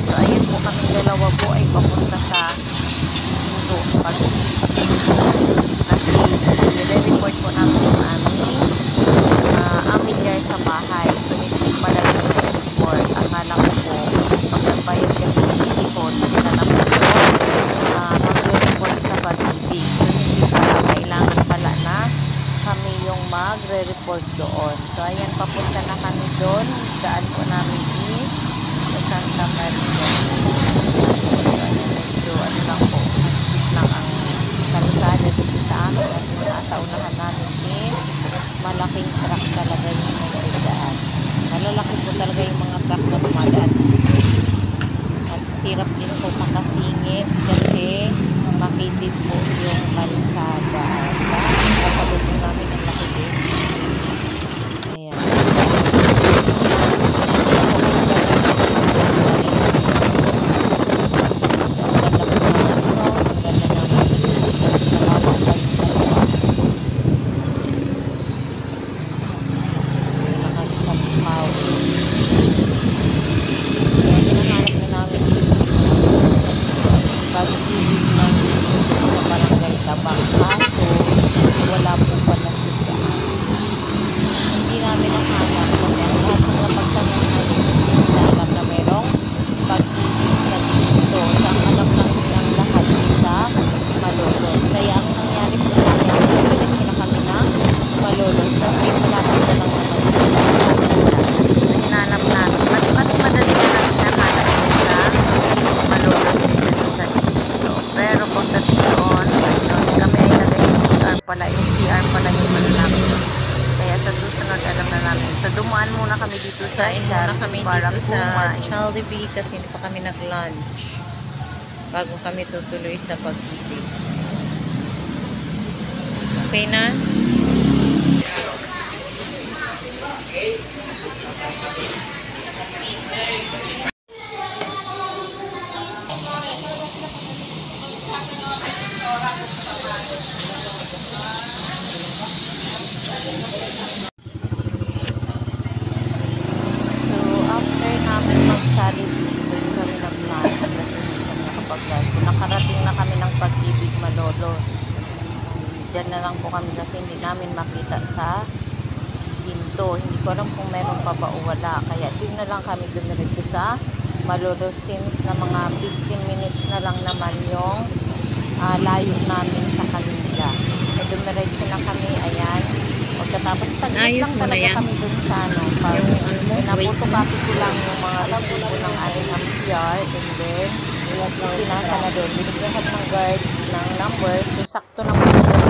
So ayun po, kaming dalawa po ay papunta sa Indo kasi nire-report po namin yung aming amilyar sa bahay. So hindi pala yung report. Akala ko po pag nagbayad kasi sihon, sila na po magre-report sa pag-ibig. So hindi pala, kailangan pala na kami yung magre-report doon. So ayan, papunta na kami doon. Daan po namin is sa Santa Maria. So ano lang po, higpit lang ang kalsada dito sa amin at yung nasa unahan namin is malaking truck talaga yung nagdaan. Malalaki po talaga yung mga truck na dumadaan dito. At hirap din po makasingit kasi makitid po yung kalsada. Pasalubong namin ang laki din. Ayan. Kain muna kami dito sa Jollibee kasi hindi pa kami nag-lunch bago kami tutuloy sa pag-ibig. Okay na? Nakarating na kami ng Pag-ibig Malolos. Diyan na lang po kami kasi hindi namin makita sa ginto. Hindi ko alam kung meron pa ba o wala. Kaya doon na lang kami dumiretso sa Malolos since na mga 15 minutes na lang naman yung layo namin sa kanila. So dumiretso na kami, ayan. Pagkatapos saglit lang talaga kami doon sa pinaputo-copy ko lang yung mga resibo ng aming ampyar and then pinasa na doon. Binigyan ng guard ng number. So sakto na po